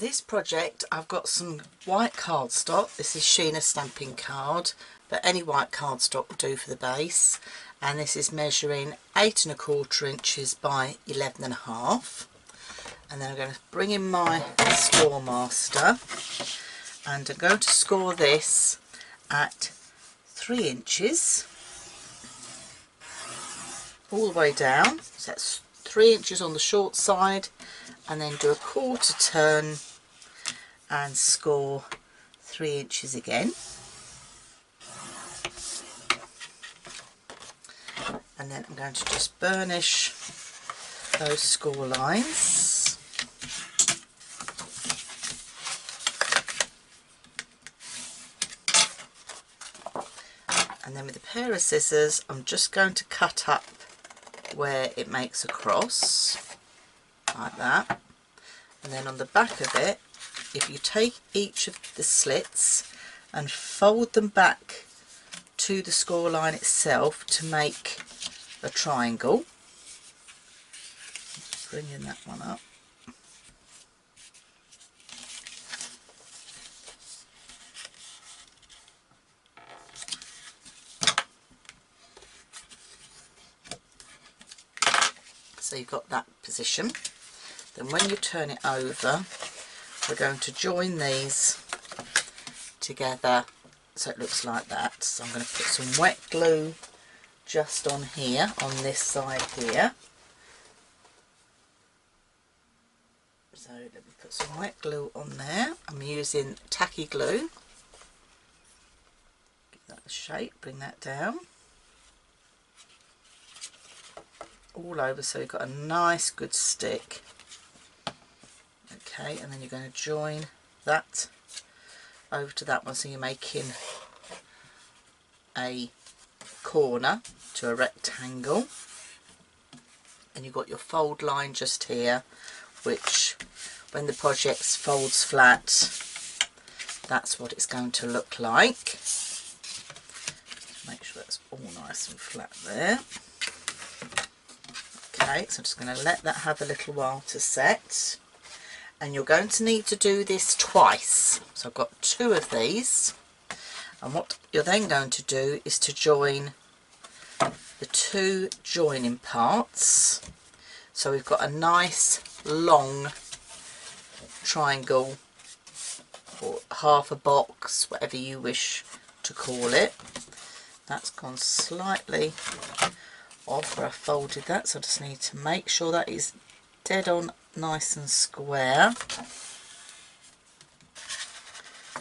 this project I've got some white cardstock. This is Sheena stamping card, but any white cardstock will do for the base, and this is measuring 8 1/4 inches by 11 1/2. And then I'm going to bring in my score master, and I'm going to score this at 3 inches all the way down. So that's 3 inches on the short side, and then do a 1/4 turn and score 3 inches again. And then I'm going to just burnish those score lines. And then with a pair of scissors, I'm just going to cut up where it makes a cross, like that. And then on the back of it, if you take each of the slits and fold them back to the score line itself to make a triangle, bringing that one up. So you've got that position. Then when you turn it over, we're going to join these together so it looks like that. So I'm going to put some wet glue just on here, on this side here. So let me put some wet glue on there. I'm using tacky glue. Give that the shape, bring that down. All over, so you've got a nice good stick. Okay, and then you're going to join that over to that one, so you're making a corner to a rectangle, and you've got your fold line just here, which when the project folds flat, that's what it's going to look like. Make sure that's all nice and flat there. Okay, so I'm just going to let that have a little while to set, and you're going to need to do this twice. So I've got 2 of these, and what you're then going to do is to join the 2 joining parts, so we've got a nice long triangle, or half a box, whatever you wish to call it. That's gone slightly off where I folded that, so I just need to make sure that is dead on nice and square.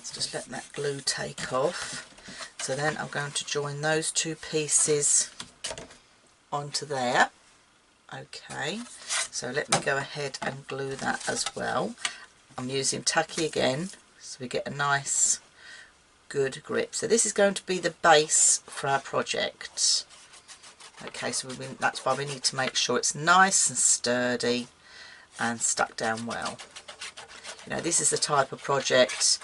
So just let that glue take off. So then I'm going to join those 2 pieces onto there. Okay, so let me go ahead and glue that as well. I'm using tacky again, so we get a nice good grip. So this is going to be the base for our project. Okay, so that's why we need to make sure it's nice and sturdy and stuck down well. You know, this is the type of project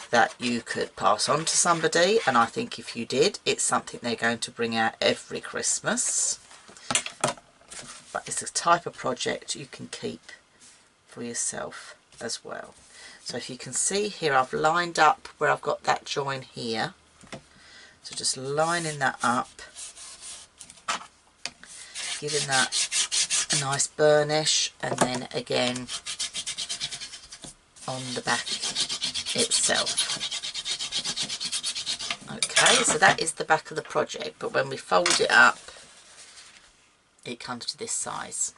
that you could pass on to somebody, and I think if you did, it's something they're going to bring out every Christmas. But it's the type of project you can keep for yourself as well. So if you can see here, I've lined up where I've got that join here. So just lining that up, giving that a nice burnish, and then again on the back itself. Okay, so that is the back of the project, but when we fold it up, it comes to this size.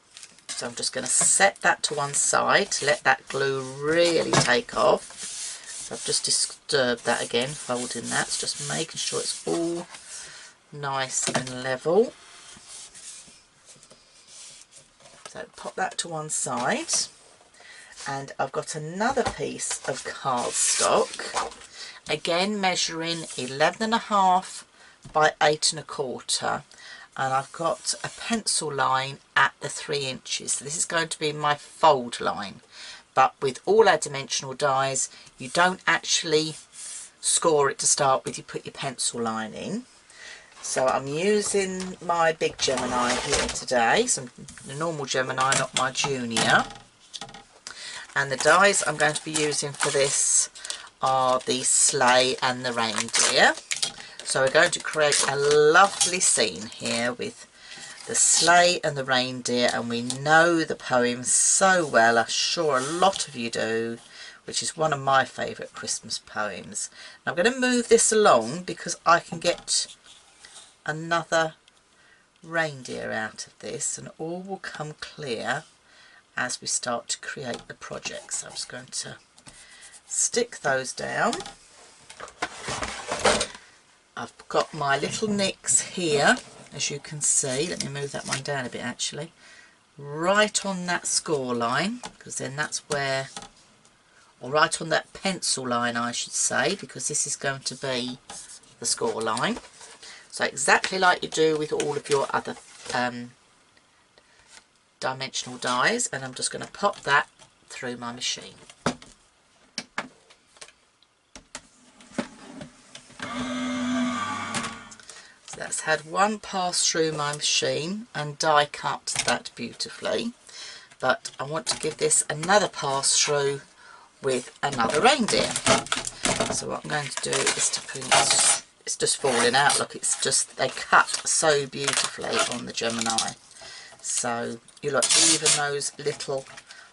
So I'm just going to set that to one side to let that glue really take off. So I've just disturbed that again, folding that, so just making sure it's all nice and level. So pop that to one side, and I've got another piece of cardstock, again measuring 11 1/2 by 8 1/4, and I've got a pencil line at the 3 inches. So this is going to be my fold line, but with all our dimensional dies, you don't actually score it to start with, you put your pencil line in. So I'm using my big Gemini here today, so the normal Gemini, not my junior. And the dies I'm going to be using for this are the sleigh and the reindeer. So we're going to create a lovely scene here with the sleigh and the reindeer, and we know the poem so well, I'm sure a lot of you do, which is one of my favourite Christmas poems. Now I'm going to move this along because I can get another reindeer out of this, and all will come clear as we start to create the project. So I'm just going to stick those down. I've got my little nicks here, as you can see. Let me move that one down a bit actually, right on that score line, because then that's where, or right on that pencil line I should say, because this is going to be the score line. So exactly like you do with all of your other dimensional dies, and I'm just going to pop that through my machine. So that's had one pass through my machine and die cut that beautifully, but I want to give this another pass through with another reindeer. So what I'm going to do is to put it, it's just falling out, look, it's just, they cut so beautifully on the Gemini. So you look, even those little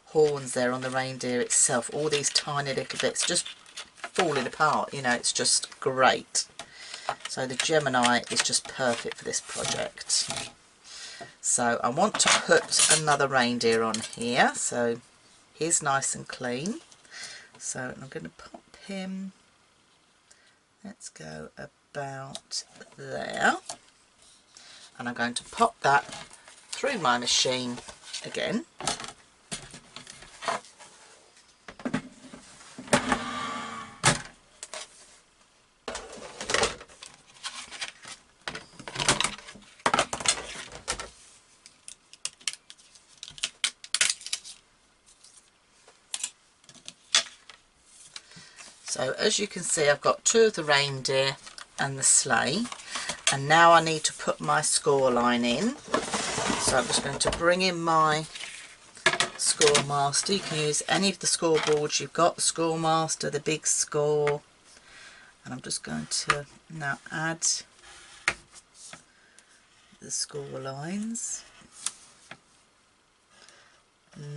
horns there on the reindeer itself, all these tiny little bits just falling apart, you know, it's just great. So the Gemini is just perfect for this project. So I want to put another reindeer on here, so he's nice and clean. So I'm going to pop him, let's go about there, and I'm going to pop that through my machine again. So as you can see, I've got two of the reindeer and the sleigh, and now I need to put my score line in. So I'm just going to bring in my Score Master. You can use any of the scoreboards you've got, the Score Master, the Big Score, and I'm just going to now add the score lines,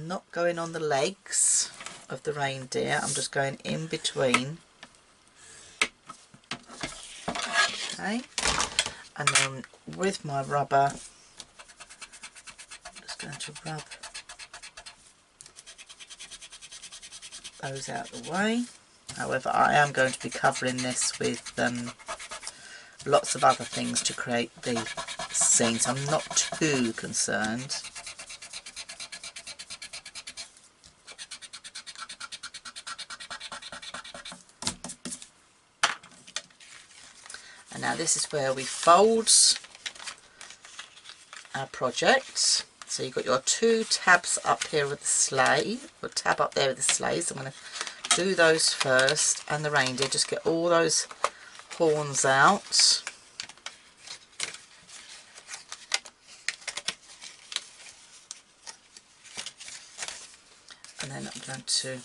not going on the legs of the reindeer, I'm just going in between. Okay, and then with my rubber, I'm just going to rub those out of the way. However, I am going to be covering this with lots of other things to create the scene, so I'm not too concerned. And now this is where we fold our project. So you've got your two tabs up here with the sleigh, or tab up there with the sleigh. So I'm going to do those first, and the reindeer, just get all those horns out. And then I'm going to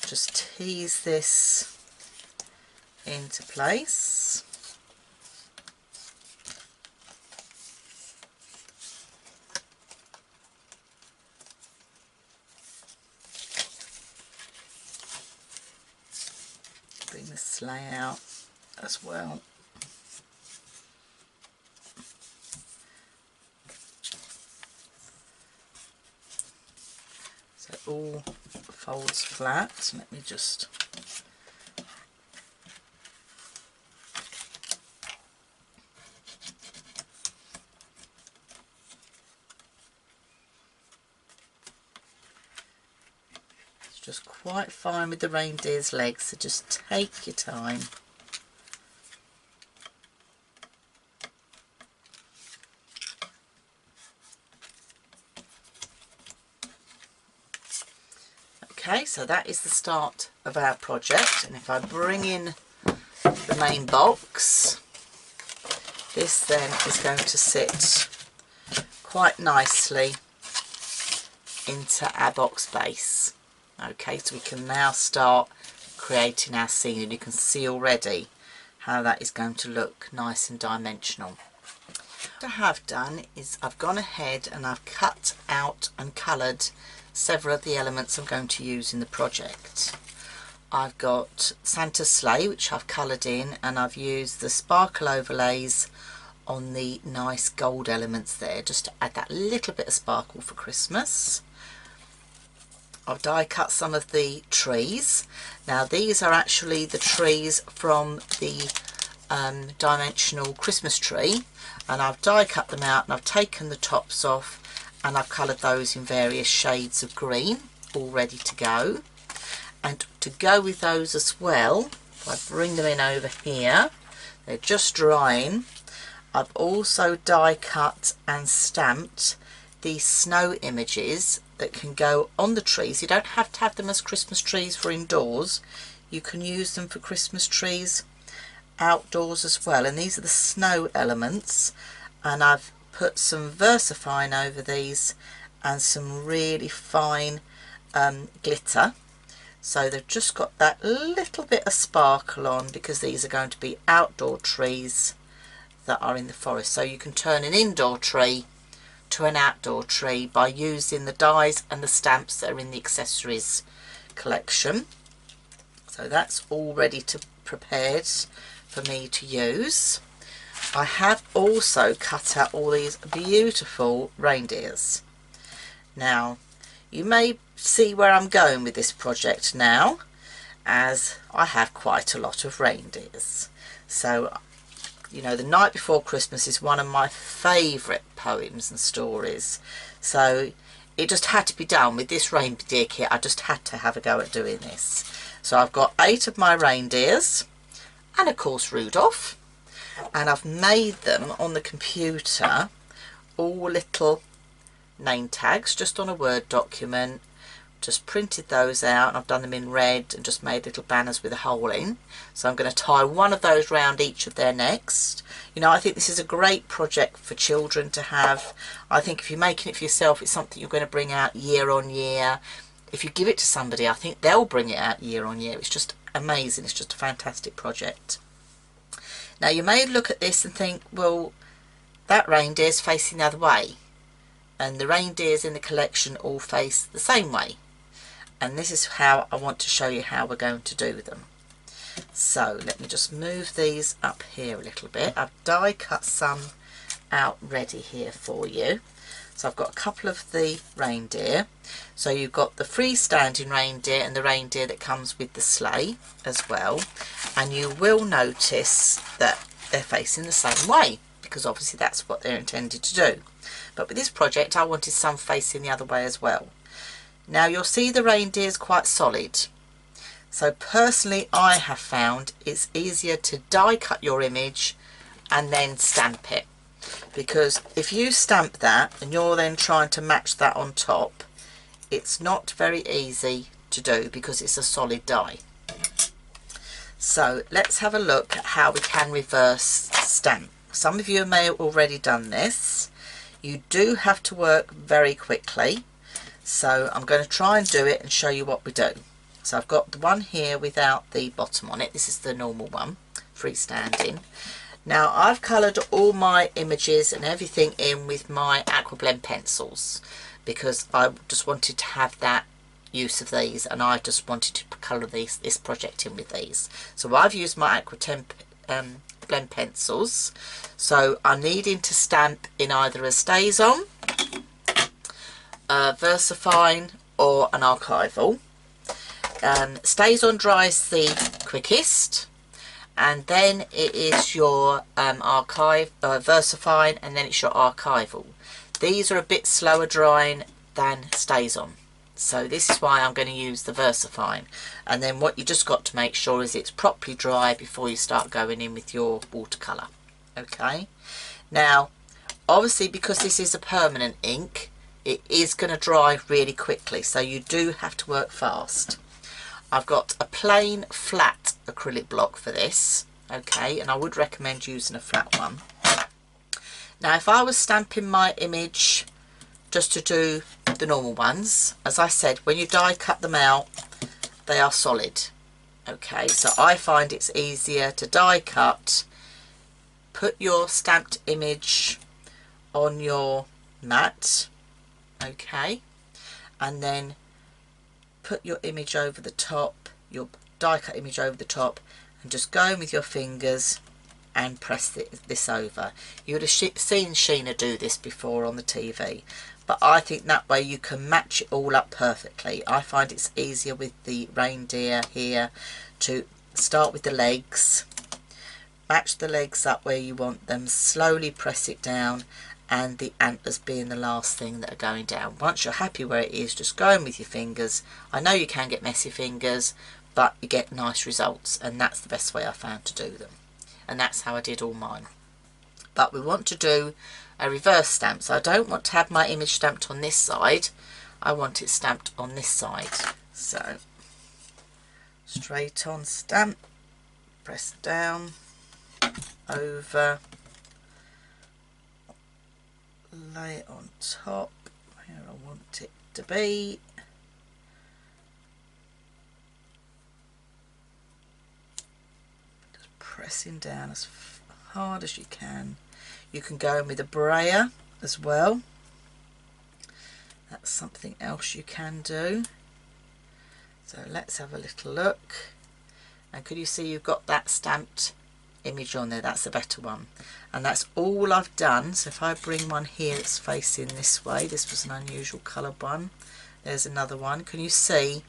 just tease this into place. Bring the sleigh out as well. So it all folds flat. Let me just just quite fine with the reindeer's legs, so just take your time. Okay, so that is the start of our project, and if I bring in the main box, this then is going to sit quite nicely into our box base. Okay, so we can now start creating our scene, and you can see already how that is going to look nice and dimensional. What I have done is I've gone ahead and I've cut out and coloured several of the elements I'm going to use in the project. I've got Santa's sleigh, which I've coloured in, and I've used the sparkle overlays on the nice gold elements there, just to add that little bit of sparkle for Christmas. I've die cut some of the trees. Now these are actually the trees from the dimensional Christmas tree, and I've die cut them out and I've taken the tops off and I've coloured those in various shades of green, all ready to go. And to go with those as well, if I bring them in over here, they're just drying. I've also die cut and stamped these snow images that can go on the trees. You don't have to have them as Christmas trees for indoors. You can use them for Christmas trees outdoors as well. And these are the snow elements, and I've put some VersaFine over these and some really fine glitter, so they've just got that little bit of sparkle on, because these are going to be outdoor trees that are in the forest. So you can turn an indoor tree to an outdoor tree by using the dies and the stamps that are in the accessories collection. So that's all ready to prepared for me to use. I have also cut out all these beautiful reindeers. Now you may see where I'm going with this project now, as I have quite a lot of reindeers. So, you know, The Night Before Christmas is one of my favourite poems and stories, so it just had to be done with this reindeer kit. I just had to have a go at doing this. So I've got 8 of my reindeers, and of course Rudolph, and I've made them on the computer all little name tags just on a Word document. Just printed those out, and I've done them in red and just made little banners with a hole in. So I'm going to tie one of those round each of their necks. You know, I think this is a great project for children to have. I think if you're making it for yourself, it's something you're going to bring out year on year. If you give it to somebody, I think they'll bring it out year on year. It's just amazing. It's just a fantastic project. Now you may look at this and think, well, that reindeer's facing the other way, and the reindeers in the collection all face the same way. And this is how I want to show you how we're going to do them. So let me just move these up here a little bit. I've die cut some out ready here for you. So I've got a couple of the reindeer. So you've got the freestanding reindeer and the reindeer that comes with the sleigh as well. And you will notice that they're facing the same way, because obviously that's what they're intended to do. But with this project I wanted some facing the other way as well. Now you'll see the reindeer is quite solid. So personally I have found it's easier to die cut your image and then stamp it. Because if you stamp that and you're then trying to match that on top, it's not very easy to do because it's a solid die. So let's have a look at how we can reverse stamp. Some of you may have already done this. You do have to work very quickly. So I'm going to try and do it and show you what we do. So I've got the one here without the bottom on it. This is the normal one, freestanding. Now I've coloured all my images and everything in with my aqua blend pencils, because I just wanted to have that use of these, and I just wanted to colour this project in with these. So I've used my aqua blend pencils. So I'm needing to stamp in either a Stays On, VersaFine or an archival. Stays On dries the quickest, and then it is your VersaFine, and then it's your archival. These are a bit slower drying than Stays On, so this is why I'm going to use the VersaFine. And then what you just got to make sure is it's properly dry before you start going in with your watercolour. Okay, now obviously because this is a permanent ink, it is going to dry really quickly, so you do have to work fast. I've got a plain flat acrylic block for this, okay, and I would recommend using a flat one. Now if I was stamping my image just to do the normal ones. As I said, when you die cut them out, they are solid. Okay, so I find it's easier to die cut, put your stamped image on your mat, okay, and then put your image over the top, your die cut image over the top, and just go in with your fingers and press this over. You would have seen Sheena do this before on the TV, but I think that way you can match it all up perfectly. I find it's easier with the reindeer here to start with the legs, match the legs up where you want them, slowly press it down, and the antlers being the last thing that are going down. Once you're happy where it is, just go in with your fingers. I know you can get messy fingers, but you get nice results, and that's the best way I found to do them. And that's how I did all mine. But we want to do a reverse stamp, so I don't want to have my image stamped on this side, I want it stamped on this side. So straight on stamp, press down, over, lay it on top where I want it to be, just pressing down as hard as you can. You can go in with a brayer as well, that's something else you can do. So let's have a little look, and could you see you've got that stamped image on there? That's a better one, and that's all I've done. So if I bring one here that's facing this way, this was an unusual coloured one, there's another one. Can you see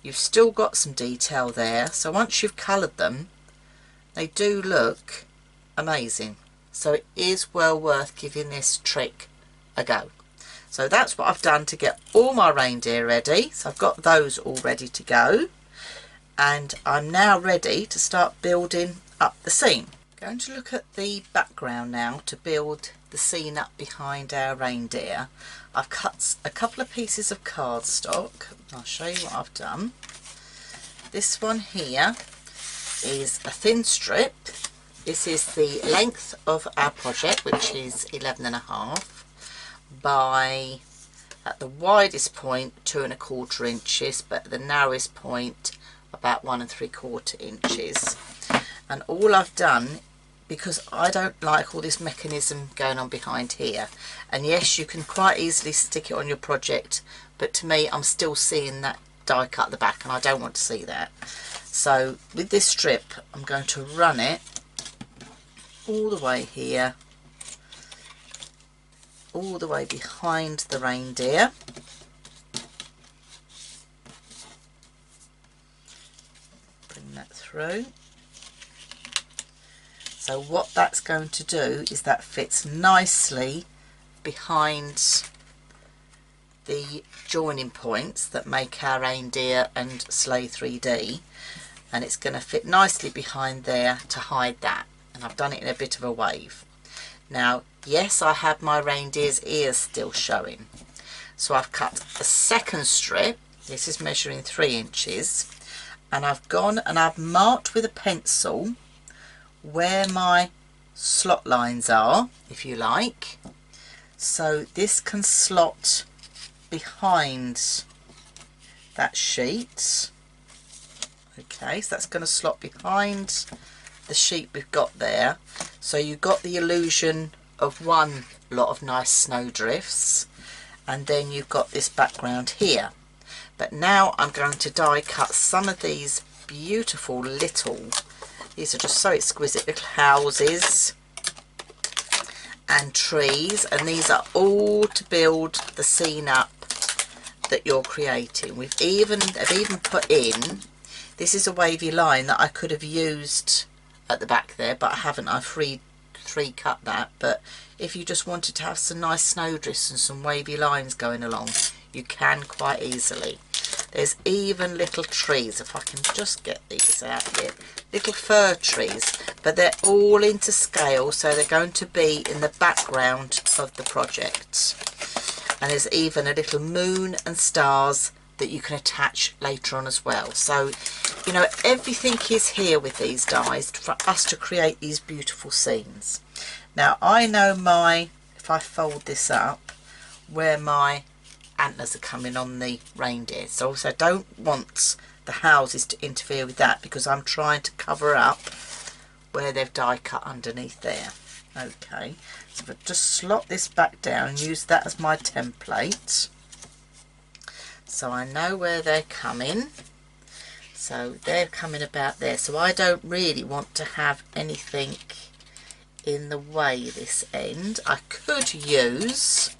you've still got some detail there? So once you've coloured them, they do look amazing. So it is well worth giving this trick a go. So that's what I've done to get all my reindeer ready. So I've got those all ready to go, and I'm now ready to start building up the scene. I'm going to look at the background now to build the scene up behind our reindeer. I've cut a couple of pieces of cardstock. I'll show you what I've done. This one here is a thin strip. This is the length of our project, which is 11.5 by, at the widest point, 2 1/4 inches, but at the narrowest point about 1 3/4 inches. And all I've done, because I don't like all this mechanism going on behind here, and yes, you can quite easily stick it on your project, but to me I'm still seeing that die cut at the back, and I don't want to see that. So with this strip I'm going to run it all the way here, all the way behind the reindeer, bring that through. So what that's going to do is that fits nicely behind the joining points that make our reindeer and sleigh 3D, and it's going to fit nicely behind there to hide that. And I've done it in a bit of a wave. Now yes, I have my reindeer's ears still showing, so I've cut a second strip. This is measuring 3 inches, and I've gone and I've marked with a pencil where my slot lines are, if you like, so this can slot behind that sheet. Okay, so that's going to slot behind the sheet we've got there, so you've got the illusion of one lot of nice snowdrifts, and then you've got this background here. But now I'm going to die cut some of these beautiful little, these are just so exquisite, little houses and trees, and these are all to build the scene up that you're creating. I've even put in, this is a wavy line that I could have used at the back there, but I haven't. I've free cut that. But if you just wanted to have some nice snowdrifts and some wavy lines going along, you can quite easily. There's even little trees, if I can just get these out here, little fir trees, but they're all into scale, so they're going to be in the background of the project. And there's even a little moon and stars that you can attach later on as well. So you know, everything is here with these dies for us to create these beautiful scenes. Now I know if I fold this up, where my antlers are coming on the reindeer. So also I don't want the houses to interfere with that, because I'm trying to cover up where they've die cut underneath there. Okay, so if I just slot this back down and use that as my template, so I know where they're coming. So they're coming about there, so I don't really want to have anything in the way this end. I could use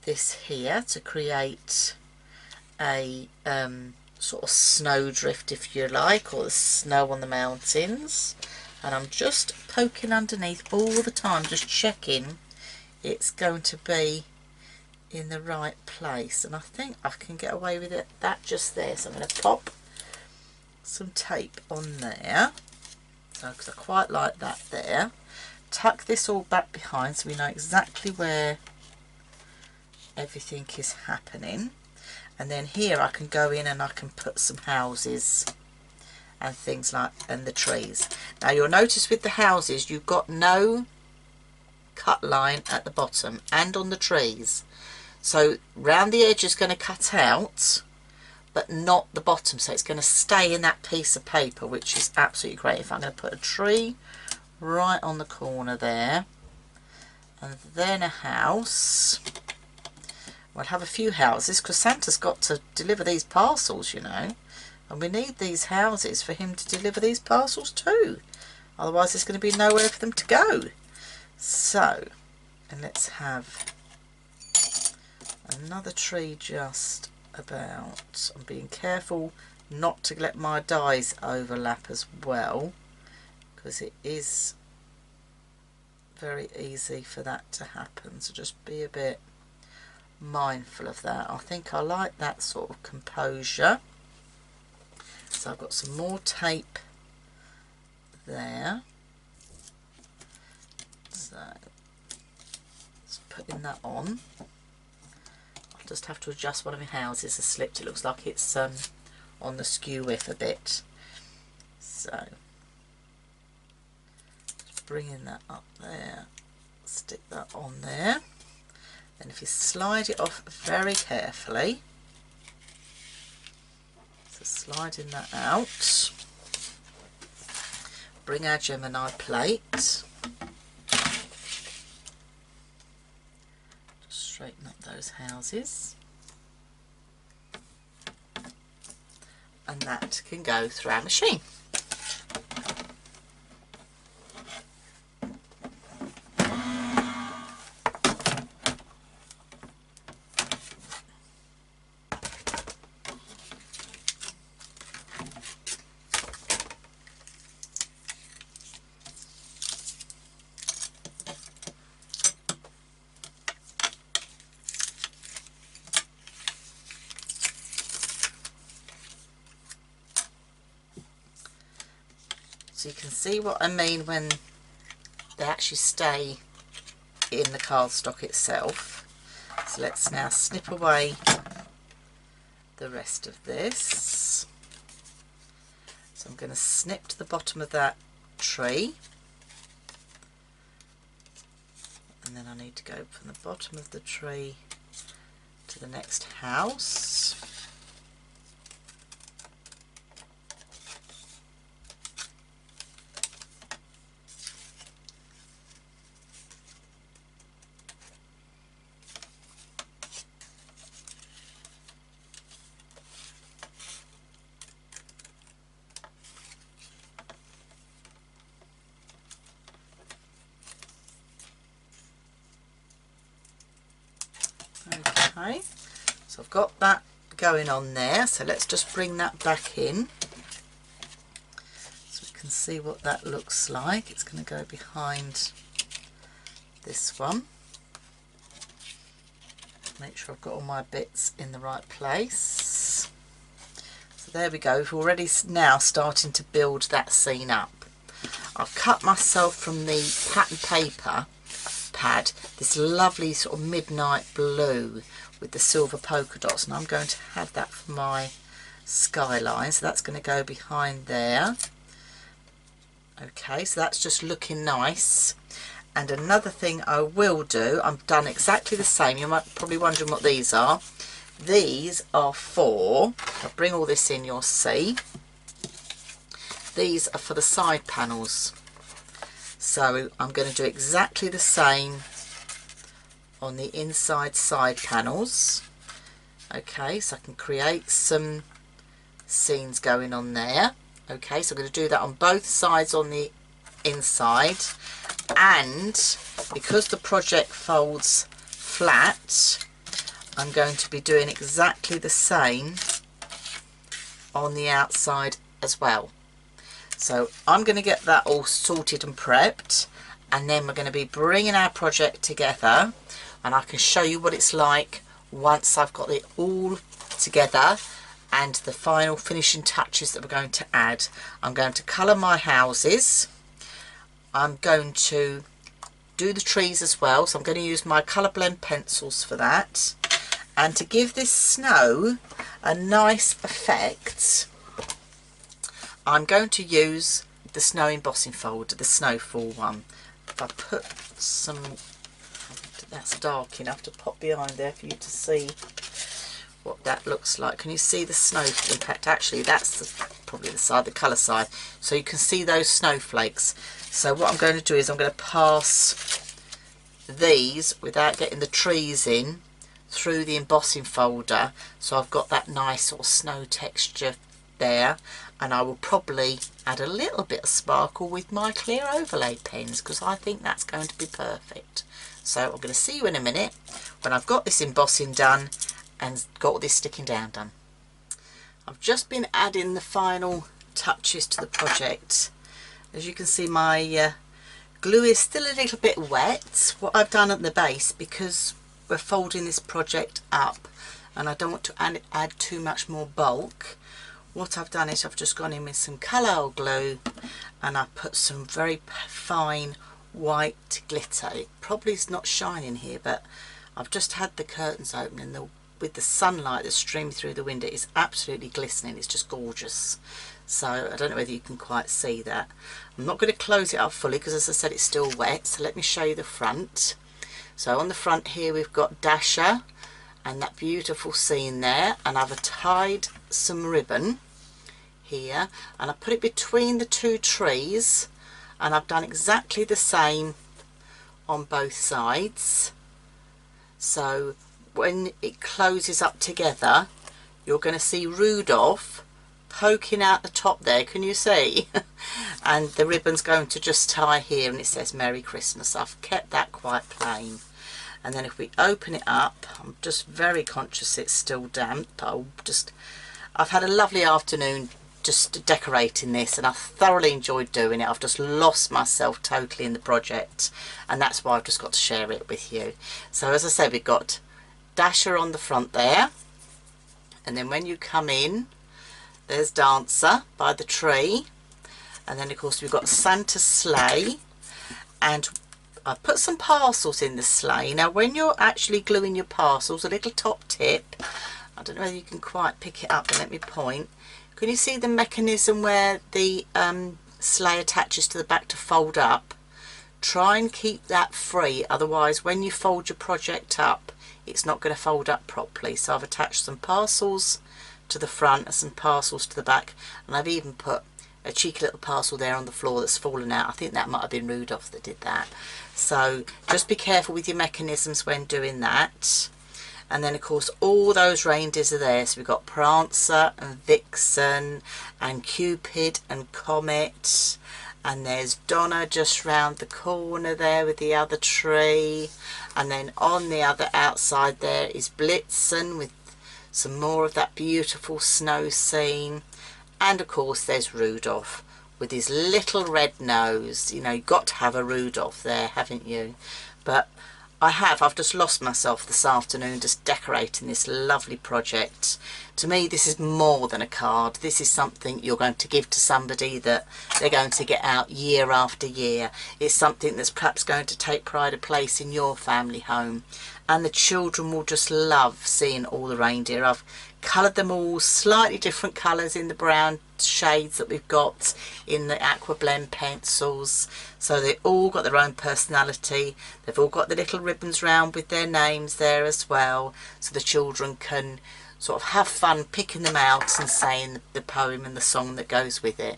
this here to create a sort of snowdrift, if you like, or the snow on the mountains, and I'm just poking underneath all the time, just checking it's going to be in the right place, and I think I can get away with it that just there. So I'm going to pop some tape on there, because I quite like that there. Tuck this all back behind so we know exactly where everything is happening, and then here I can go in and I can put some houses and things like, and the trees. Now you'll notice with the houses you've got no cut line at the bottom and on the trees, so round the edge is going to cut out but not the bottom, so it's going to stay in that piece of paper, which is absolutely great. If I'm going to put a tree right on the corner there, and then a house. We'll have a few houses because Santa's got to deliver these parcels, you know, and we need these houses for him to deliver these parcels too, otherwise there's going to be nowhere for them to go. So, and let's have another tree just about. I'm being careful not to let my dies overlap as well, because it is very easy for that to happen, so just be a bit mindful of that. I think I like that sort of composure. So I've got some more tape there, so just putting that on. I'll just have to adjust one of my houses has slipped. It looks like it's on the skew width a bit, so just bringing that up there, stick that on there. And if you slide it off very carefully, so sliding that out, bring our Gemini plate, just straighten up those houses, and that can go through our machine. So you can see what I mean when they actually stay in the cardstock itself. So let's now snip away the rest of this. So I'm going to snip to the bottom of that tree, and then I need to go from the bottom of the tree to the next house. Okay, so I've got that going on there, so let's just bring that back in so we can see what that looks like. It's going to go behind this one. Make sure I've got all my bits in the right place. So there we go, we've already now starting to build that scene up. I've cut myself from the pattern paper pad this lovely sort of midnight blue with the silver polka dots, and I'm going to have that for my skyline, so that's going to go behind there. Okay, so that's just looking nice, And another thing I will do, I've done exactly the same. You might probably wondering what these are. These are for, I'll bring all this in, you'll see. These are for the side panels. So I'm going to do exactly the same on the inside side panels. Okay, so I can create some scenes going on there. Okay, so I'm going to do that on both sides on the inside. And because the project folds flat, I'm going to be doing exactly the same on the outside as well. So I'm going to get that all sorted and prepped, and then we're going to be bringing our project together, and I can show you what it's like once I've got it all together and the final finishing touches that we're going to add. I'm going to colour my houses. I'm going to do the trees as well, so I'm going to use my colour blend pencils for that. And to give this snow a nice effect, I'm going to use the snow embossing folder, the snowfall one. If I put some, that's dark enough to pop behind there for you to see what that looks like. Can you see the snow? In fact, actually that's probably the side, the colour side, so you can see those snowflakes. So what I'm going to do is I'm going to pass these without getting the trees in through the embossing folder, so I've got that nice sort of snow texture there. And I will probably add a little bit of sparkle with my clear overlay pens, because I think that's going to be perfect. So I'm going to see you in a minute when I've got this embossing done and got all this sticking down done. I've just been adding the final touches to the project. As you can see, my glue is still a little bit wet. What I've done at the base, because we're folding this project up and I don't want to add too much more bulk, what I've done is I've just gone in with some colour glue and I've put some very fine white glitter. It probably is not shining here, but I've just had the curtains open and with the sunlight that's streaming through the window, it's absolutely glistening. It's just gorgeous. So I don't know whether you can quite see that. I'm not going to close it up fully because, as I said, it's still wet. So let me show you the front. So on the front here we've got Dasher and that beautiful scene there, and I've tied some ribbon here and I put it between the two trees, and I've done exactly the same on both sides. So when it closes up together, you're going to see Rudolph poking out the top there, can you see? And the ribbon's going to just tie here and it says Merry Christmas. I've kept that quite plain. And then if we open it up, I'm just very conscious it's still damp. I've had a lovely afternoon just decorating this and I thoroughly enjoyed doing it. I've just lost myself totally in the project, and that's why I've just got to share it with you. So as I said, we've got Dasher on the front there, and then when you come in, there's Dancer by the tree, and then of course we've got Santa's sleigh, and I put some parcels in the sleigh. Now when you're actually gluing your parcels, a little top tip, I don't know whether you can quite pick it up, and let me point. Can you see the mechanism where the sleigh attaches to the back to fold up? Try and keep that free, otherwise when you fold your project up, it's not going to fold up properly. So I've attached some parcels to the front and some parcels to the back, and I've even put a cheeky little parcel there on the floor that's fallen out. I think that might have been Rudolph that did that. So just be careful with your mechanisms when doing that. And then of course all those reindeers are there. So we've got Prancer and Vixen and Cupid and Comet, and there's Donna just round the corner there with the other tree, and then on the other outside there is Blitzen with some more of that beautiful snow scene, and of course there's Rudolph with his little red nose. You know, you've got to have a Rudolph there, haven't you? But I've just lost myself this afternoon just decorating this lovely project. To me, this is more than a card. This is something you're going to give to somebody that they're going to get out year after year. It's something that's perhaps going to take pride of place in your family home. And the children will just love seeing all the reindeer. I've coloured them all slightly different colours in the brown shades that we've got in the aqua blend pencils, so they all got their own personality. They've all got the little ribbons round with their names there as well, so the children can sort of have fun picking them out and saying the poem and the song that goes with it.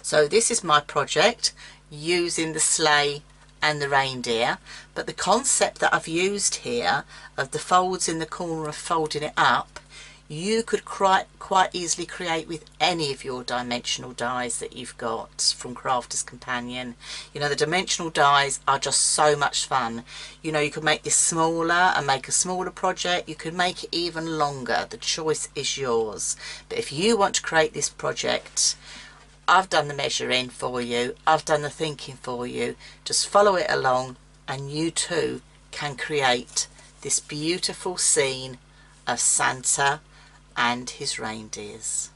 So this is my project using the sleigh and the reindeer, but the concept that I've used here of the folds in the corner of folding it up, you could quite easily create with any of your dimensional dies that you've got from Crafter's Companion. You know, the dimensional dies are just so much fun. You know, you could make this smaller and make a smaller project. You could make it even longer. The choice is yours. But if you want to create this project, I've done the measuring for you. I've done the thinking for you. Just follow it along and you too can create this beautiful scene of Santa and his reindeers.